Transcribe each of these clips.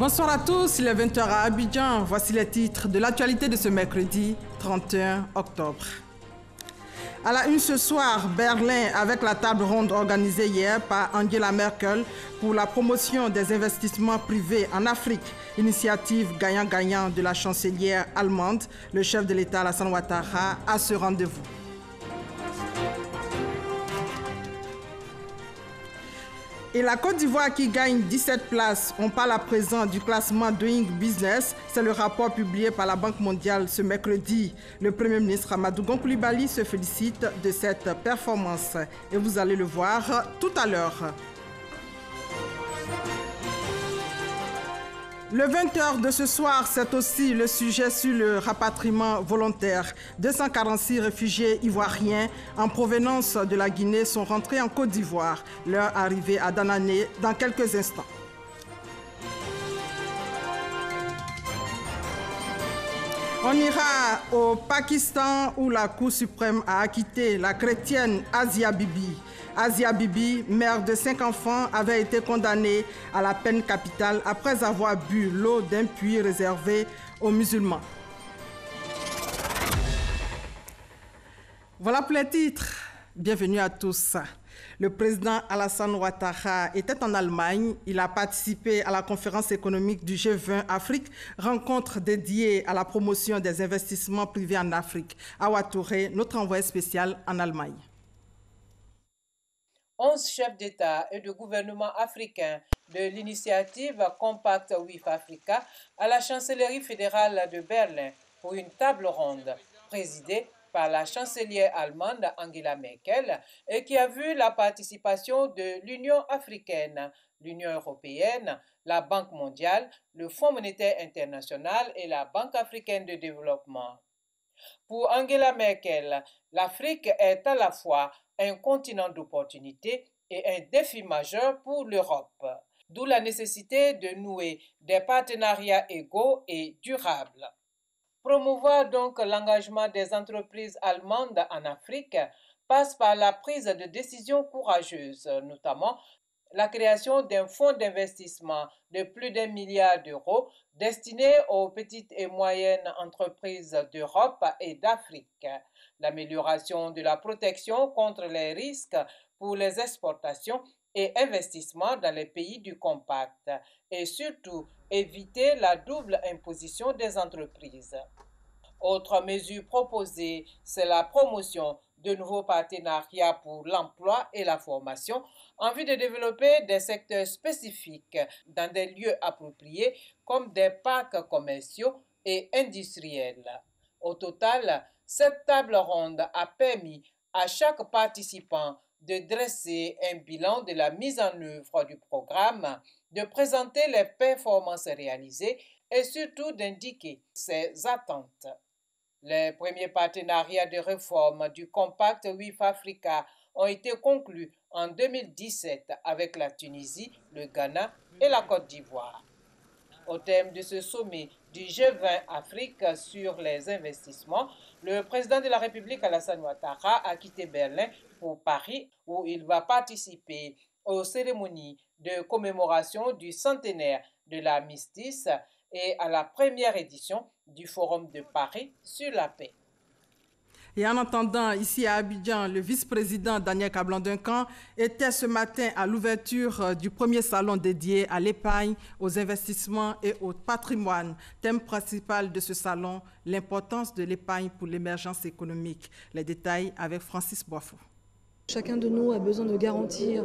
Bonsoir à tous, il est 20 h à Abidjan. Voici les titres de l'actualité de ce mercredi 31 octobre. À la une ce soir, Berlin avec la table ronde organisée hier par Angela Merkel pour la promotion des investissements privés en Afrique. Initiative gagnant-gagnant de la chancelière allemande. Le chef de l'État Alassane Ouattara à ce rendez-vous. Et la Côte d'Ivoire qui gagne 17 places. On parle à présent du classement Doing Business. C'est le rapport publié par la Banque mondiale ce mercredi. Le Premier ministre Amadou Gon Coulibaly se félicite de cette performance. Et vous allez le voir tout à l'heure. Le 20 h de ce soir, c'est aussi le sujet sur le rapatriement volontaire. 246 réfugiés ivoiriens en provenance de la Guinée sont rentrés en Côte d'Ivoire. Leur arrivée à Danané dans quelques instants. On ira au Pakistan où la Cour suprême a acquitté la chrétienne Asia Bibi. Asia Bibi, mère de 5 enfants, avait été condamnée à la peine capitale après avoir bu l'eau d'un puits réservé aux musulmans. Voilà pour les titres. Bienvenue à tous. Le président Alassane Ouattara était en Allemagne. Il a participé à la conférence économique du G20 Afrique, rencontre dédiée à la promotion des investissements privés en Afrique. Awa Touré, notre envoyé spécial en Allemagne. 11 chefs d'État et de gouvernement africains de l'initiative Compact with Africa à la chancellerie fédérale de Berlin pour une table ronde présidée par la chancelière allemande Angela Merkel et qui a vu la participation de l'Union africaine, l'Union européenne, la Banque mondiale, le Fonds monétaire international et la Banque africaine de développement. Pour Angela Merkel, l'Afrique est à la fois un continent d'opportunités et un défi majeur pour l'Europe, d'où la nécessité de nouer des partenariats égaux et durables. Promouvoir donc l'engagement des entreprises allemandes en Afrique passe par la prise de décisions courageuses, notamment la création d'un fonds d'investissement de plus d'1 milliard d'euros destiné aux petites et moyennes entreprises d'Europe et d'Afrique, l'amélioration de la protection contre les risques pour les exportations et investissements dans les pays du Compact et surtout éviter la double imposition des entreprises. Autre mesure proposée, c'est la promotion de nouveaux partenariats pour l'emploi et la formation en vue de développer des secteurs spécifiques dans des lieux appropriés comme des parcs commerciaux et industriels. Au total, cette table ronde a permis à chaque participant de dresser un bilan de la mise en œuvre du programme, de présenter les performances réalisées et surtout d'indiquer ses attentes. Les premiers partenariats de réforme du Compact with Africa ont été conclus en 2017 avec la Tunisie, le Ghana et la Côte d'Ivoire. Au thème de ce sommet du G20 Afrique sur les investissements, le président de la République Alassane Ouattara a quitté Berlin pour Paris où il va participer aux cérémonies de commémoration du centenaire de l'armistice et à la première édition du Forum de Paris sur la paix. Et en attendant, ici à Abidjan, le vice-président Daniel Kablan-Duncan était ce matin à l'ouverture du premier salon dédié à l'épargne, aux investissements et au patrimoine. Thème principal de ce salon, l'importance de l'épargne pour l'émergence économique. Les détails avec Francis Boifou. Chacun de nous a besoin de garantir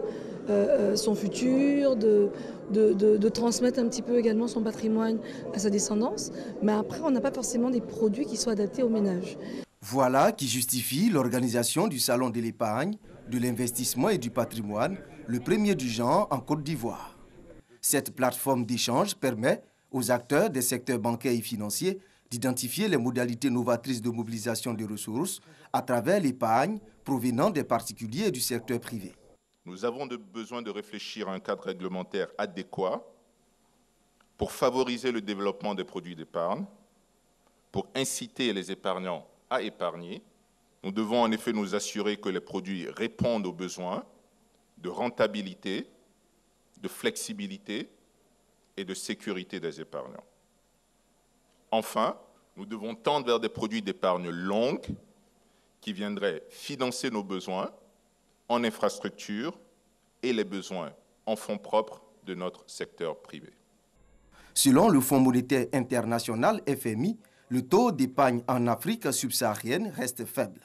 son futur, de transmettre un petit peu également son patrimoine à sa descendance. Mais après, on n'a pas forcément des produits qui soient adaptés aux ménages. Voilà qui justifie l'organisation du Salon de l'épargne, de l'investissement et du patrimoine, le premier du genre en Côte d'Ivoire. Cette plateforme d'échange permet aux acteurs des secteurs bancaires et financiers d'identifier les modalités novatrices de mobilisation des ressources à travers l'épargne provenant des particuliers et du secteur privé. Nous avons besoin de réfléchir à un cadre réglementaire adéquat pour favoriser le développement des produits d'épargne, pour inciter les épargnants à épargner. Nous devons en effet nous assurer que les produits répondent aux besoins de rentabilité, de flexibilité et de sécurité des épargnants. Enfin, nous devons tendre vers des produits d'épargne longue qui viendraient financer nos besoins en infrastructure et les besoins en fonds propres de notre secteur privé. Selon le Fonds monétaire international FMI, le taux d'épargne en Afrique subsaharienne reste faible.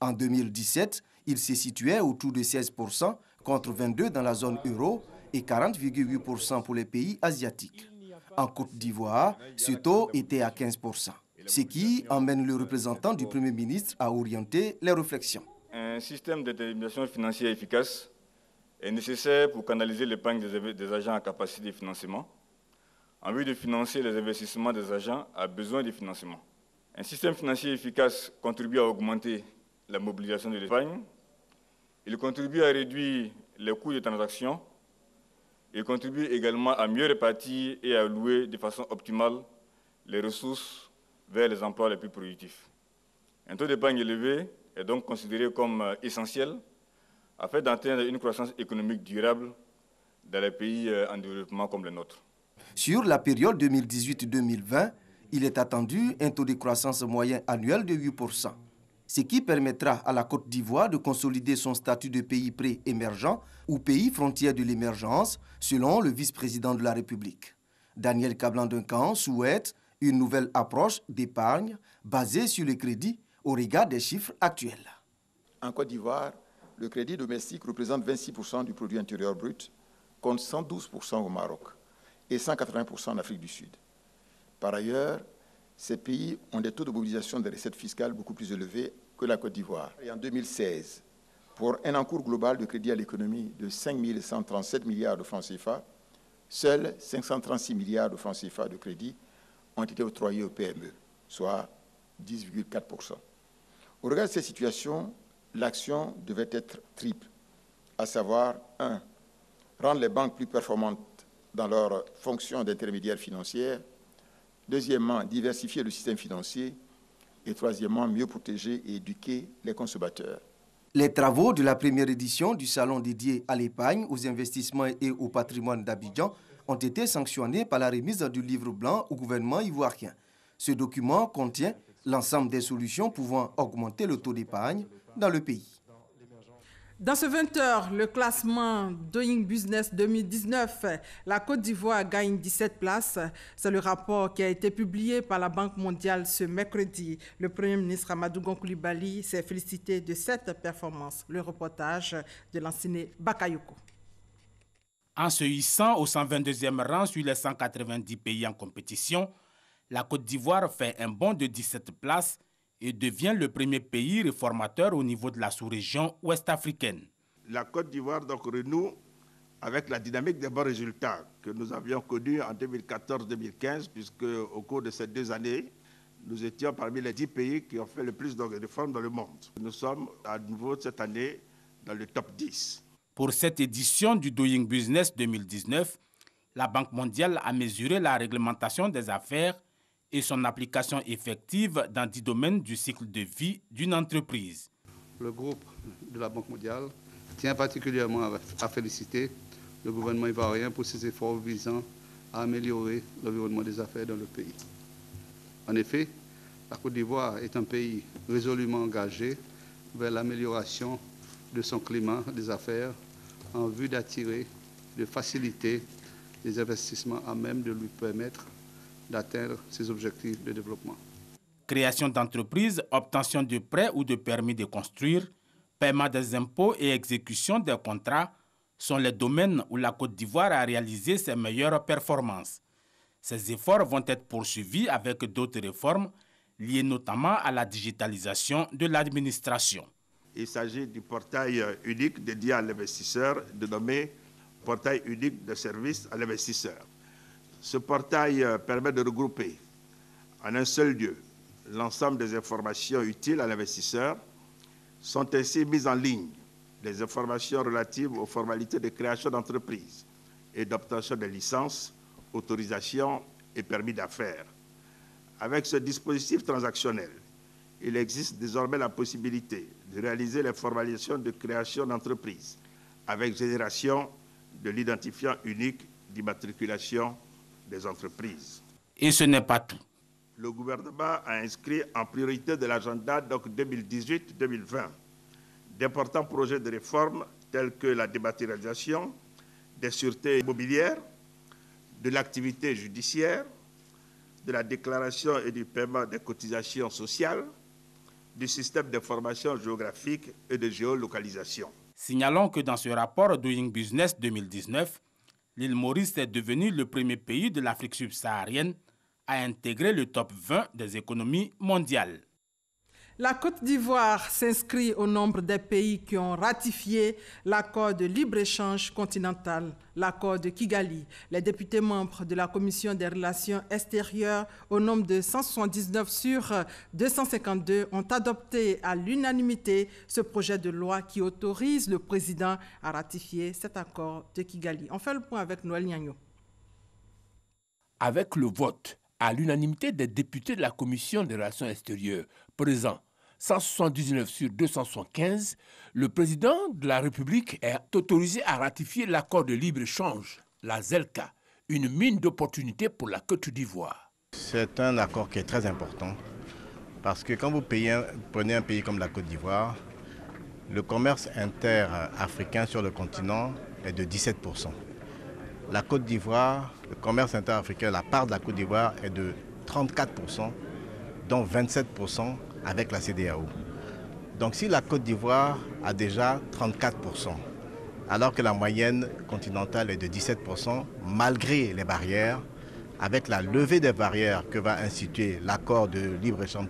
En 2017, il se situait autour de 16% contre 22% dans la zone euro et 40,8% pour les pays asiatiques. En Côte d'Ivoire, ce taux était à 15%, ce qui emmène le représentant du Premier ministre à orienter les réflexions. Un système d'intermédiation financière efficace est nécessaire pour canaliser l'épargne des agents à capacité de financement. En vue de financer les investissements des agents à besoin de financement. Un système financier efficace contribue à augmenter la mobilisation de l'épargne. Il contribue à réduire les coûts de transaction. Il contribue également à mieux répartir et à allouer de façon optimale les ressources vers les emplois les plus productifs. Un taux d'épargne élevé est donc considéré comme essentiel afin d'atteindre une croissance économique durable dans les pays en développement comme le nôtre. Sur la période 2018-2020, il est attendu un taux de croissance moyen annuel de 8%, ce qui permettra à la Côte d'Ivoire de consolider son statut de pays pré-émergent ou pays frontière de l'émergence, selon le vice-président de la République. Daniel Kablan-Duncan souhaite une nouvelle approche d'épargne basée sur le crédit au regard des chiffres actuels. En Côte d'Ivoire, le crédit domestique représente 26% du produit intérieur brut, contre 112% au Maroc et 180% en Afrique du Sud. Par ailleurs, ces pays ont des taux de mobilisation des recettes fiscales beaucoup plus élevés que la Côte d'Ivoire. Et en 2016, pour un encours global de crédit à l'économie de 5 137 milliards de francs CFA, seuls 536 milliards de francs CFA de crédit ont été octroyés aux PME, soit 10,4%. Au regard de ces situations, l'action devait être triple, à savoir 1. Rendre les banques plus performantes dans leur fonction d'intermédiaire financière. Deuxièmement, diversifier le système financier. Et troisièmement, mieux protéger et éduquer les consommateurs. Les travaux de la première édition du salon dédié à l'épargne, aux investissements et au patrimoine d'Abidjan ont été sanctionnés par la remise du livre blanc au gouvernement ivoirien. Ce document contient l'ensemble des solutions pouvant augmenter le taux d'épargne dans le pays. Dans ce 20h, le classement Doing Business 2019, la Côte d'Ivoire gagne 17 places. C'est le rapport qui a été publié par la Banque mondiale ce mercredi. Le Premier ministre Amadou Gon Coulibaly s'est félicité de cette performance. Le reportage de l'Anciné Bakayoko. En se hissant au 122e rang sur les 190 pays en compétition, la Côte d'Ivoire fait un bond de 17 places et devient le premier pays réformateur au niveau de la sous-région ouest-africaine. La Côte d'Ivoire donc renoue avec la dynamique des bons résultats que nous avions connus en 2014-2015, puisque au cours de ces 2 années, nous étions parmi les 10 pays qui ont fait le plus de réformes dans le monde. Nous sommes à nouveau cette année dans le top 10. Pour cette édition du Doing Business 2019, la Banque mondiale a mesuré la réglementation des affaires et son application effective dans 10 domaines du cycle de vie d'une entreprise. Le groupe de la Banque mondiale tient particulièrement à féliciter le gouvernement ivoirien pour ses efforts visant à améliorer l'environnement des affaires dans le pays. En effet, la Côte d'Ivoire est un pays résolument engagé vers l'amélioration de son climat des affaires en vue d'attirer, de faciliter les investissements à même de lui permettre d'atteindre ses objectifs de développement. Création d'entreprises, obtention de prêts ou de permis de construire, paiement des impôts et exécution des contrats sont les domaines où la Côte d'Ivoire a réalisé ses meilleures performances. Ces efforts vont être poursuivis avec d'autres réformes liées notamment à la digitalisation de l'administration. Il s'agit du portail unique dédié à l'investisseur, dénommé portail unique de services à l'investisseur. Ce portail permet de regrouper en un seul lieu l'ensemble des informations utiles à l'investisseur. Sont ainsi mises en ligne les informations relatives aux formalités de création d'entreprise et d'obtention des licences, autorisations et permis d'affaires. Avec ce dispositif transactionnel, il existe désormais la possibilité de réaliser les formalisations de création d'entreprise avec génération de l'identifiant unique d'immatriculation des entreprises. Et ce n'est pas tout. Le gouvernement a inscrit en priorité de l'agenda 2018-2020 d'importants projets de réforme tels que la dématérialisation des sûretés immobilières, de l'activité judiciaire, de la déclaration et du paiement des cotisations sociales, du système d'information géographique et de géolocalisation. Signalons que dans ce rapport Doing Business 2019, l'île Maurice est devenue le premier pays de l'Afrique subsaharienne à intégrer le top 20 des économies mondiales. La Côte d'Ivoire s'inscrit au nombre des pays qui ont ratifié l'accord de libre-échange continental, l'accord de Kigali. Les députés membres de la Commission des relations extérieures, au nombre de 179 sur 252, ont adopté à l'unanimité ce projet de loi qui autorise le président à ratifier cet accord de Kigali. On fait le point avec Noël Niagno. Avec le vote à l'unanimité des députés de la Commission des relations extérieures présents, 179 sur 275, le président de la République est autorisé à ratifier l'accord de libre-échange, la ZELCA, une mine d'opportunités pour la Côte d'Ivoire. C'est un accord qui est très important parce que quand vous prenez un pays comme la Côte d'Ivoire, le commerce interafricain sur le continent est de 17%. La Côte d'Ivoire, le commerce interafricain, la part de la Côte d'Ivoire est de 34%, dont 27% avec la CEDEAO. Donc si la Côte d'Ivoire a déjà 34%, alors que la moyenne continentale est de 17%, malgré les barrières, avec la levée des barrières que va instituer l'accord de libre-échange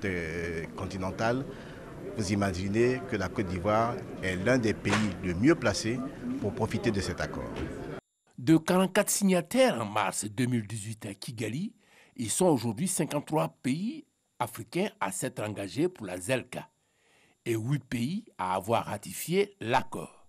continental, vous imaginez que la Côte d'Ivoire est l'un des pays les mieux placés pour profiter de cet accord. De 44 signataires en mars 2018 à Kigali, ils sont aujourd'hui 53 pays africains à s'être engagés pour la ZELCA et 8 pays à avoir ratifié l'accord.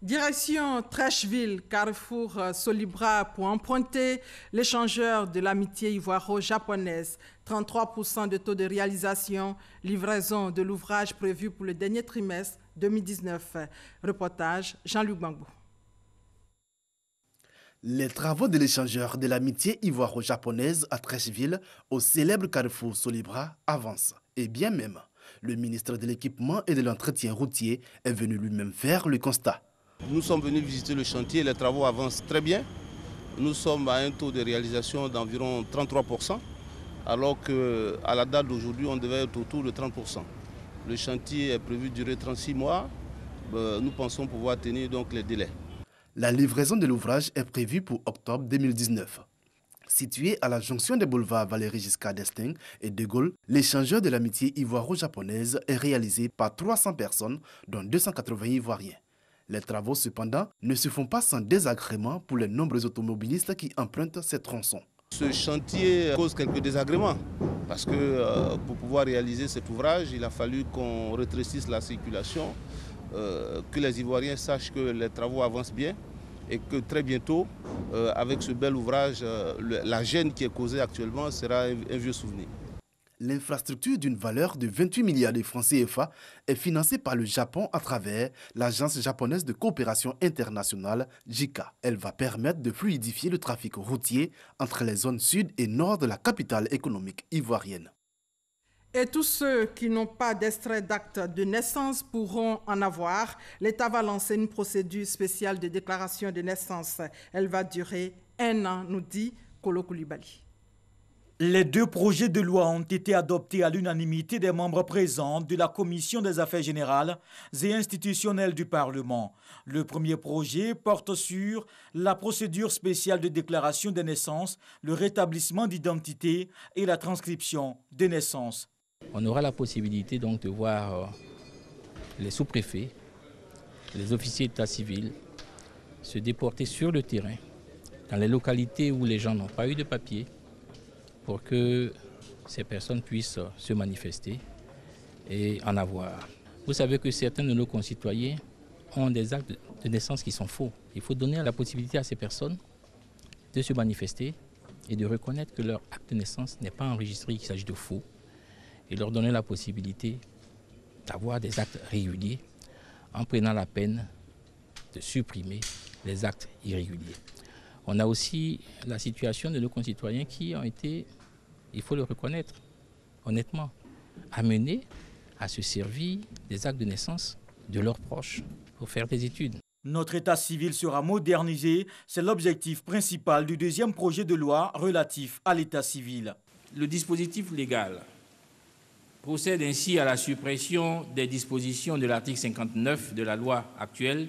Direction Trècheville, Carrefour Solibra pour emprunter l'échangeur de l'amitié ivoiro-japonaise. 33% de taux de réalisation, livraison de l'ouvrage prévu pour le dernier trimestre 2019. Reportage Jean-Luc Bangou. Les travaux de l'échangeur de l'amitié ivoiro-japonaise à Trècheville, au célèbre Carrefour Solibra, avancent. Et bien même, le ministre de l'Équipement et de l'Entretien routier est venu lui-même faire le constat. Nous sommes venus visiter le chantier, les travaux avancent très bien. Nous sommes à un taux de réalisation d'environ 33%, alors qu'à la date d'aujourd'hui, on devait être autour de 30%. Le chantier est prévu durer 36 mois. Nous pensons pouvoir tenir donc les délais. La livraison de l'ouvrage est prévue pour octobre 2019. Situé à la jonction des boulevards Valéry Giscard d'Estaing et de Gaulle, l'échangeur de l'amitié ivoiro-japonaise est réalisé par 300 personnes, dont 280 Ivoiriens. Les travaux, cependant, ne se font pas sans désagrément pour les nombreux automobilistes qui empruntent ces tronçons. Ce chantier cause quelques désagréments parce que pour pouvoir réaliser cet ouvrage, il a fallu qu'on rétrécisse la circulation, que les Ivoiriens sachent que les travaux avancent bien et que très bientôt, avec ce bel ouvrage, la gêne qui est causée actuellement sera un vieux souvenir. L'infrastructure d'une valeur de 28 milliards de francs CFA est financée par le Japon à travers l'Agence japonaise de coopération internationale, JICA. Elle va permettre de fluidifier le trafic routier entre les zones sud et nord de la capitale économique ivoirienne. Et tous ceux qui n'ont pas d'extrait d'acte de naissance pourront en avoir. L'État va lancer une procédure spéciale de déclaration de naissance. Elle va durer 1 an, nous dit Kolo Koulibaly. Les 2 projets de loi ont été adoptés à l'unanimité des membres présents de la Commission des affaires générales et institutionnelles du Parlement. Le premier projet porte sur la procédure spéciale de déclaration des naissances, le rétablissement d'identité et la transcription des naissances. On aura la possibilité donc de voir les sous-préfets, les officiers d'état civil se déporter sur le terrain, dans les localités où les gens n'ont pas eu de papier, pour que ces personnes puissent se manifester et en avoir. Vous savez que certains de nos concitoyens ont des actes de naissance qui sont faux. Il faut donner la possibilité à ces personnes de se manifester et de reconnaître que leur acte de naissance n'est pas enregistré, qu'il s'agit de faux, et leur donner la possibilité d'avoir des actes réguliers en prenant la peine de supprimer les actes irréguliers. On a aussi la situation de nos concitoyens qui ont été, il faut le reconnaître, honnêtement, amenés à se servir des actes de naissance de leurs proches pour faire des études. Notre état civil sera modernisé, c'est l'objectif principal du deuxième projet de loi relatif à l'état civil. Le dispositif légal procède ainsi à la suppression des dispositions de l'article 59 de la loi actuelle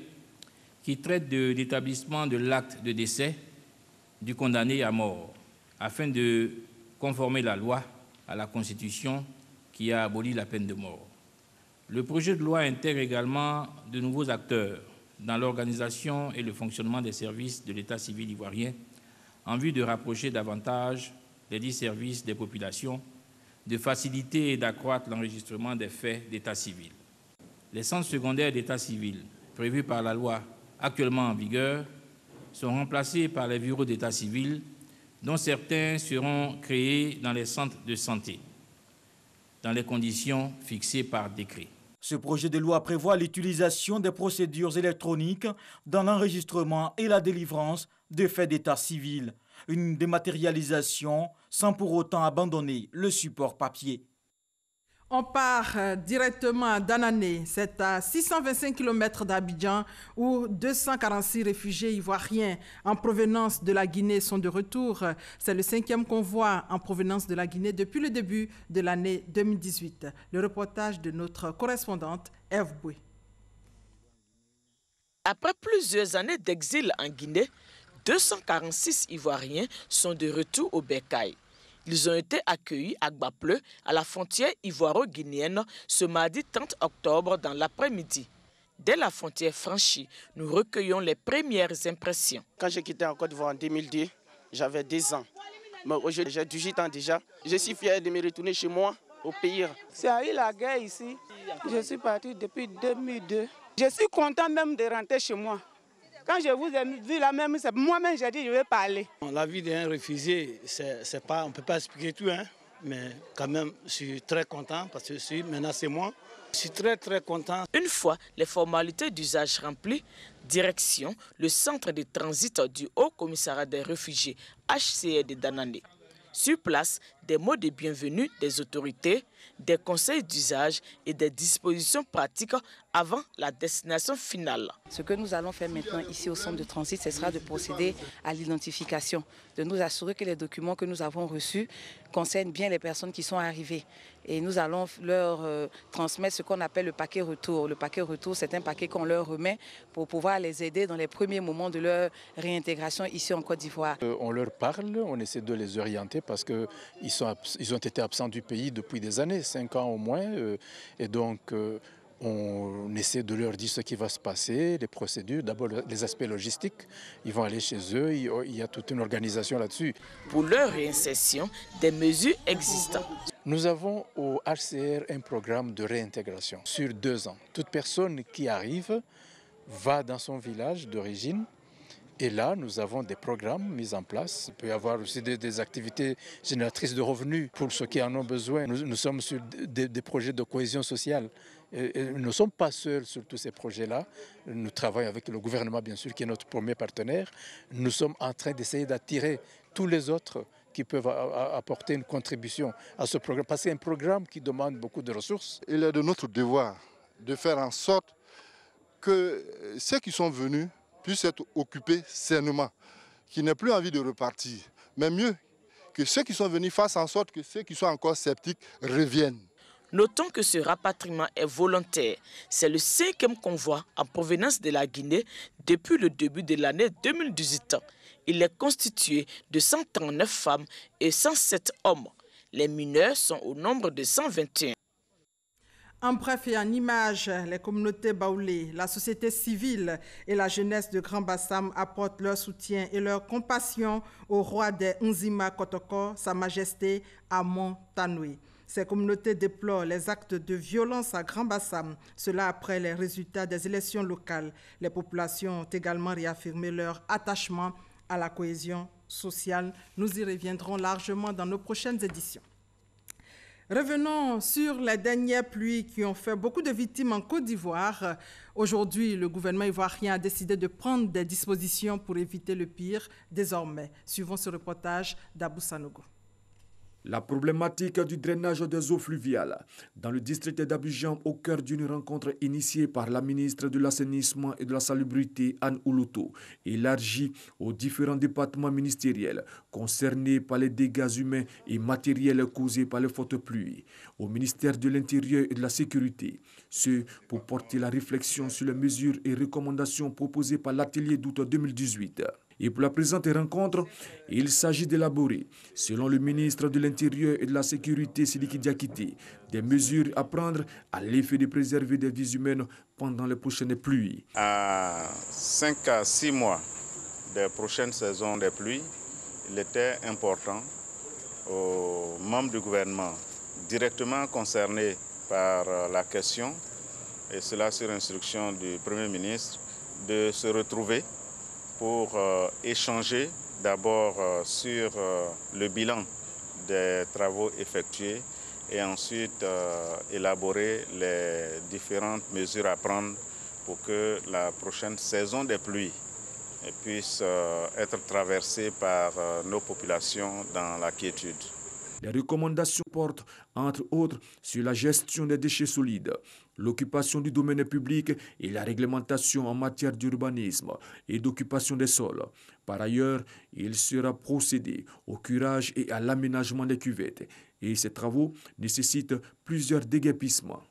qui traite de l'établissement de l'acte de décès du condamné à mort, afin de conformer la loi à la Constitution qui a aboli la peine de mort. Le projet de loi intègre également de nouveaux acteurs dans l'organisation et le fonctionnement des services de l'état civil ivoirien en vue de rapprocher davantage les dix services des populations, de faciliter et d'accroître l'enregistrement des faits d'état civil. Les centres secondaires d'état civil prévus par la loi actuellement en vigueur sont remplacés par les bureaux d'état civil, dont certains seront créés dans les centres de santé, dans les conditions fixées par décret. Ce projet de loi prévoit l'utilisation des procédures électroniques dans l'enregistrement et la délivrance de faits d'état civil. Une dématérialisation sans pour autant abandonner le support papier. On part directement d'Anané, c'est à 625 km d'Abidjan où 246 réfugiés ivoiriens en provenance de la Guinée sont de retour. C'est le 5e convoi en provenance de la Guinée depuis le début de l'année 2018. Le reportage de notre correspondante Eve Boué. Après plusieurs années d'exil en Guinée, 246 Ivoiriens sont de retour au Bercail. Ils ont été accueillis à Gbapleu, à la frontière ivoiro-guinéenne, ce mardi 30 octobre dans l'après-midi. Dès la frontière franchie, nous recueillons les premières impressions. Quand j'ai quitté en Côte d'Ivoire en 2002, j'avais 10 ans. Mais aujourd'hui, j'ai 18 ans déjà. Je suis fier de me retourner chez moi, au pays. C'est eu la guerre ici. Je suis parti depuis 2002. Je suis content même de rentrer chez moi. Quand je vous ai vu là même, c'est moi-même j'ai dit je vais parler. La vie d'un réfugié, c'est pas, on ne peut pas expliquer tout, hein, mais quand même, je suis très content parce que maintenant c'est moi. Je suis très content. Une fois les formalités d'usage remplies, direction le centre de transit du Haut Commissariat des réfugiés HCR de Danané. Sur place, des mots de bienvenue des autorités, des conseils d'usage et des dispositions pratiques avant la destination finale. Ce que nous allons faire maintenant ici au centre de transit, ce sera de procéder à l'identification, de nous assurer que les documents que nous avons reçus concernent bien les personnes qui sont arrivées. Et nous allons leur transmettre ce qu'on appelle le paquet retour. Le paquet retour, c'est un paquet qu'on leur remet pour pouvoir les aider dans les premiers moments de leur réintégration ici en Côte d'Ivoire. On leur parle, on essaie de les orienter parce qu'ils ont été absents du pays depuis des années, 5 ans au moins. Et donc, on essaie de leur dire ce qui va se passer, les procédures, d'abord les aspects logistiques. Ils vont aller chez eux, il y a toute une organisation là-dessus. Pour leur réinsertion, des mesures existent. Nous avons au HCR un programme de réintégration sur 2 ans. Toute personne qui arrive va dans son village d'origine. Et là, nous avons des programmes mis en place. Il peut y avoir aussi des activités génératrices de revenus pour ceux qui en ont besoin. Nous sommes sur des projets de cohésion sociale. Et nous ne sommes pas seuls sur tous ces projets-là. Nous travaillons avec le gouvernement, bien sûr, qui est notre premier partenaire. Nous sommes en train d'essayer d'attirer tous les autres qui peuvent apporter une contribution à ce programme. Parce que c'est un programme qui demande beaucoup de ressources. Il est de notre devoir de faire en sorte que ceux qui sont venus puissent être occupés sainement, qui n'aient plus envie de repartir. Mais mieux, que ceux qui sont venus fassent en sorte que ceux qui sont encore sceptiques reviennent. Notons que ce rapatriement est volontaire. C'est le 5e convoi en provenance de la Guinée depuis le début de l'année 2018. Il est constitué de 139 femmes et 107 hommes. Les mineurs sont au nombre de 121. En bref et en images, les communautés baoulées, la société civile et la jeunesse de Grand Bassam apportent leur soutien et leur compassion au roi des Nzima Kotoko, Sa Majesté Amon Tanoui. Ces communautés déplorent les actes de violence à Grand Bassam, cela après les résultats des élections locales. Les populations ont également réaffirmé leur attachement à la cohésion sociale. Nous y reviendrons largement dans nos prochaines éditions. Revenons sur les dernières pluies qui ont fait beaucoup de victimes en Côte d'Ivoire. Aujourd'hui, le gouvernement ivoirien a décidé de prendre des dispositions pour éviter le pire désormais. Suivons ce reportage d'Abou Sanogo. La problématique du drainage des eaux fluviales dans le district d'Abidjan au cœur d'une rencontre initiée par la ministre de l'Assainissement et de la Salubrité, Anne Oulouto, élargie aux différents départements ministériels concernés par les dégâts humains et matériels causés par les fortes pluies, au ministère de l'Intérieur et de la Sécurité, ce pour porter la réflexion sur les mesures et recommandations proposées par l'atelier d'août 2018. Et pour la présente rencontre, il s'agit d'élaborer, selon le ministre de l'Intérieur et de la Sécurité, Sidiki Diakité, des mesures à prendre à l'effet de préserver des vies humaines pendant les prochaines pluies. À 5 à 6 mois des prochaines saisons des pluies, il était important aux membres du gouvernement directement concernés par la question, et cela sur instruction du Premier ministre, de se retrouver pour échanger d'abord sur le bilan des travaux effectués et ensuite élaborer les différentes mesures à prendre pour que la prochaine saison des pluies puisse être traversée par nos populations dans la quiétude. Les recommandations portent, entre autres, sur la gestion des déchets solides, l'occupation du domaine public et la réglementation en matière d'urbanisme et d'occupation des sols. Par ailleurs, il sera procédé au curage et à l'aménagement des cuvettes. Et ces travaux nécessitent plusieurs déguerpissements.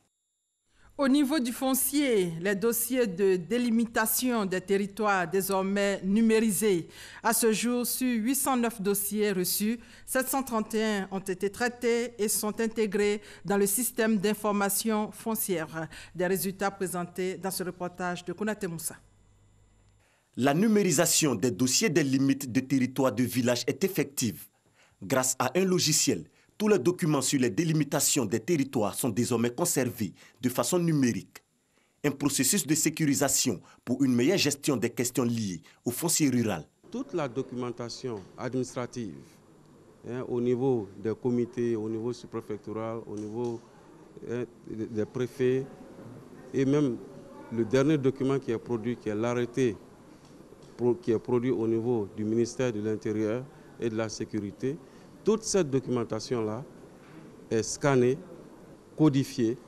Au niveau du foncier, les dossiers de délimitation des territoires désormais numérisés. À ce jour, sur 809 dossiers reçus, 731 ont été traités et sont intégrés dans le système d'information foncière. Des résultats présentés dans ce reportage de Konaté Moussa. La numérisation des dossiers des limites de territoires de village est effective. Grâce à un logiciel, tous les documents sur les délimitations des territoires sont désormais conservés de façon numérique. Un processus de sécurisation pour une meilleure gestion des questions liées au foncier rural. Toute la documentation administrative, au niveau des comités, au niveau sous-préfectoral, au niveau des préfets, et même le dernier document qui est produit, qui est l'arrêté qui est produit au niveau du ministère de l'Intérieur et de la Sécurité, toute cette documentation-là est scannée, codifiée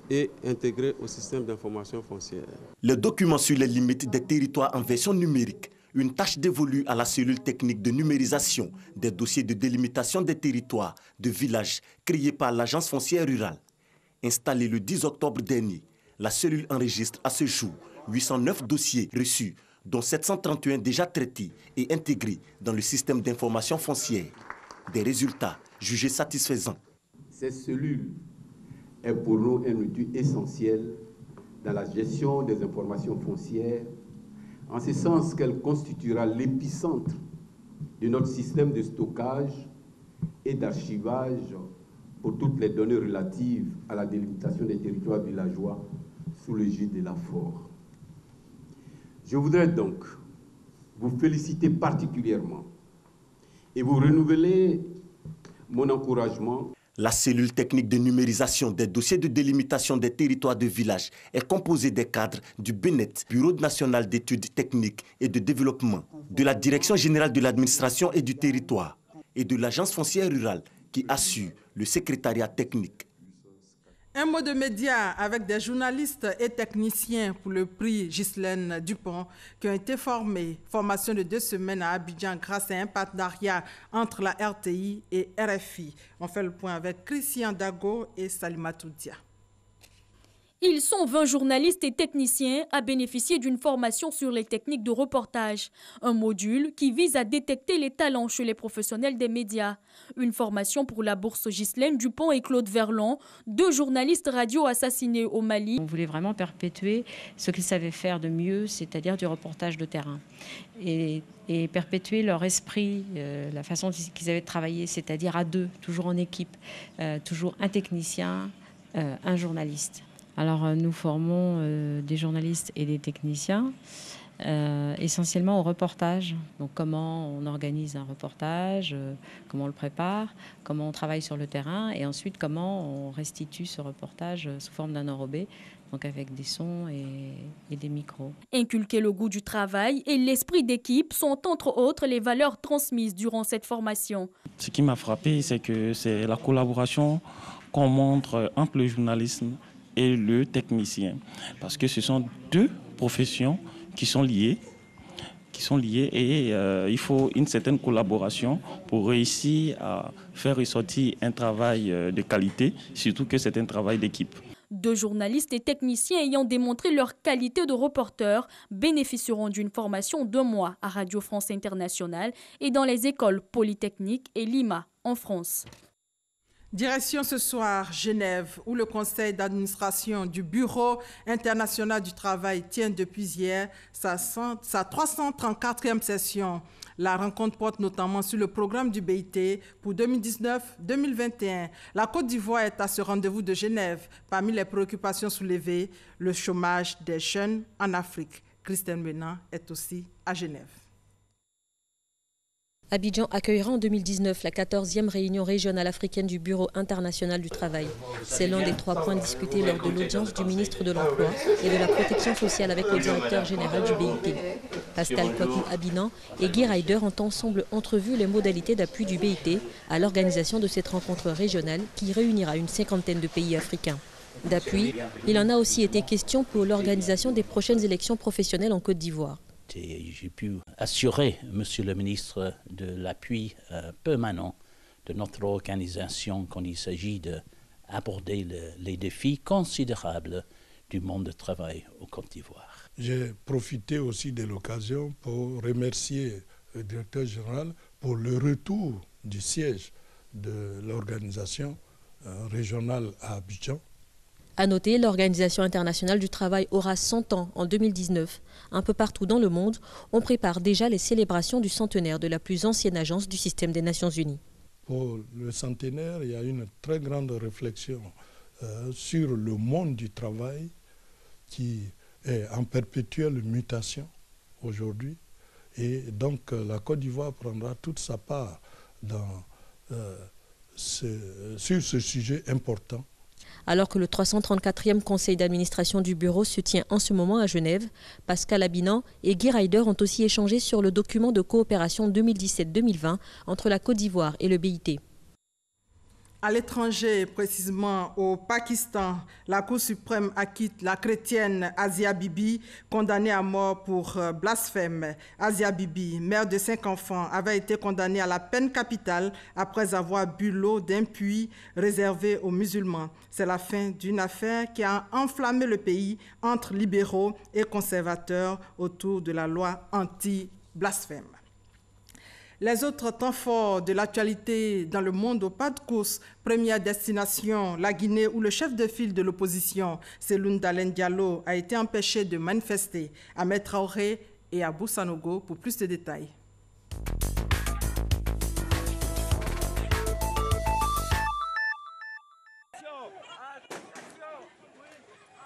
et intégrée au système d'information foncière. Les documents sur les limites des territoires en version numérique, une tâche dévolue à la cellule technique de numérisation des dossiers de délimitation des territoires de villages créée par l'Agence foncière rurale. Installée le 10 octobre dernier, la cellule enregistre à ce jour 809 dossiers reçus, dont 731 déjà traités et intégrés dans le système d'information foncière. Des résultats jugés satisfaisants. Cette cellule est pour nous un outil essentiel dans la gestion des informations foncières, en ce sens qu'elle constituera l'épicentre de notre système de stockage et d'archivage pour toutes les données relatives à la délimitation des territoires villageois sous l'égide de l'AFOR. Je voudrais donc vous féliciter particulièrement et vous renouveler mon encouragement. La cellule technique de numérisation des dossiers de délimitation des territoires de village est composée des cadres du BNET, Bureau national d'études techniques et de développement, de la Direction générale de l'administration et du territoire et de l'Agence foncière rurale qui assure le secrétariat technique. Un mot de médias avec des journalistes et techniciens pour le prix Ghislaine Dupont qui ont été formés. Formation de 2 semaines à Abidjan grâce à un partenariat entre la RTI et RFI. On fait le point avec Christian Dago et Salimatou Dia. Ils sont 20 journalistes et techniciens à bénéficier d'une formation sur les techniques de reportage. Un module qui vise à détecter les talents chez les professionnels des médias. Une formation pour la bourse Ghislaine Dupont et Claude Verlon, 2 journalistes radio assassinés au Mali. On voulait vraiment perpétuer ce qu'ils savaient faire de mieux, c'est-à-dire du reportage de terrain. Et perpétuer leur esprit, la façon qu'ils avaient de travailler, c'est-à-dire à 2, toujours en équipe, toujours un technicien, un journaliste. Alors nous formons des journalistes et des techniciens essentiellement au reportage. Donc comment on organise un reportage, comment on le prépare, comment on travaille sur le terrain et ensuite comment on restitue ce reportage sous forme d'un enrobé, donc avec des sons et des micros. Inculquer le goût du travail et l'esprit d'équipe sont entre autres les valeurs transmises durant cette formation. Ce qui m'a frappé, c'est que c'est la collaboration qu'on montre entre le journalisme et le technicien. Parce que ce sont deux professions qui sont liées et il faut une certaine collaboration pour réussir à faire ressortir un travail de qualité, surtout que c'est un travail d'équipe. Deux journalistes et techniciens ayant démontré leur qualité de reporter bénéficieront d'une formation d'1 mois à Radio France Internationale et dans les écoles polytechniques et Lima, en France. Direction ce soir, Genève, où le conseil d'administration du Bureau international du travail tient depuis hier sa 334e session. La rencontre porte notamment sur le programme du BIT pour 2019-2021. La Côte d'Ivoire est à ce rendez-vous de Genève. Parmi les préoccupations soulevées, le chômage des jeunes en Afrique. Christine Menan est aussi à Genève. Abidjan accueillera en 2019 la 14e réunion régionale africaine du Bureau international du travail. C'est l'un des 3 points discutés lors de l'audience du ministre de l'Emploi et de la Protection sociale avec le directeur général du BIT. Pascal Kwaku-Abinan et Guy Ryder ont ensemble entrevu les modalités d'appui du BIT à l'organisation de cette rencontre régionale qui réunira une 50aine de pays africains. D'appui, il en a aussi été question pour l'organisation des prochaines élections professionnelles en Côte d'Ivoire. J'ai pu assurer, Monsieur le ministre, de l'appui permanent de notre organisation quand il s'agit d'aborder les défis considérables du monde du travail au Côte d'Ivoire. J'ai profité aussi de l'occasion pour remercier le directeur général pour le retour du siège de l'organisation régionale à Abidjan. À noter, l'Organisation internationale du travail aura 100 ans en 2019. Un peu partout dans le monde, on prépare déjà les célébrations du centenaire de la plus ancienne agence du système des Nations Unies. Pour le centenaire, il y a une très grande réflexion sur le monde du travail qui est en perpétuelle mutation aujourd'hui. Et donc la Côte d'Ivoire prendra toute sa part sur ce sujet important. Alors que le 334e conseil d'administration du bureau se tient en ce moment à Genève, Pascal Abinan et Guy Ryder ont aussi échangé sur le document de coopération 2017-2020 entre la Côte d'Ivoire et le BIT. À l'étranger, précisément au Pakistan, la Cour suprême acquitte la chrétienne Asia Bibi, condamnée à mort pour blasphème. Asia Bibi, mère de 5 enfants, avait été condamnée à la peine capitale après avoir bu l'eau d'un puits réservé aux musulmans. C'est la fin d'une affaire qui a enflammé le pays entre libéraux et conservateurs autour de la loi anti-blasphème. Les autres temps forts de l'actualité dans le monde au pas de course, première destination, la Guinée, où le chef de file de l'opposition, Cellou Dalein Diallo, a été empêché de manifester. Ahmed Traoré et Abou Sanogo pour plus de détails.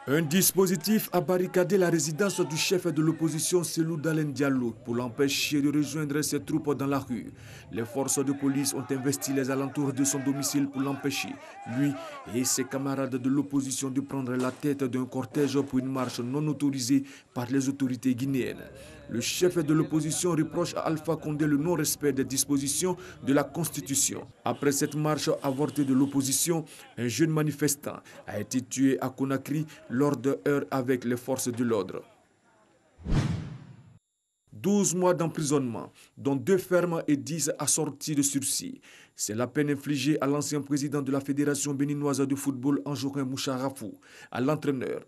Un dispositif a barricadé la résidence du chef de l'opposition Cellou Dalein Diallo pour l'empêcher de rejoindre ses troupes dans la rue. Les forces de police ont investi les alentours de son domicile pour l'empêcher, lui et ses camarades de l'opposition, de prendre la tête d'un cortège pour une marche non autorisée par les autorités guinéennes. Le chef de l'opposition reproche à Alpha Condé le non-respect des dispositions de la Constitution. Après cette marche avortée de l'opposition, un jeune manifestant a été tué à Conakry lors de heurts avec les forces de l'ordre. 12 mois d'emprisonnement, dont 2 fermes et 10 assortis de sursis. C'est la peine infligée à l'ancien président de la Fédération béninoise de football, Anjorin Moucharafou, à l'entraîneur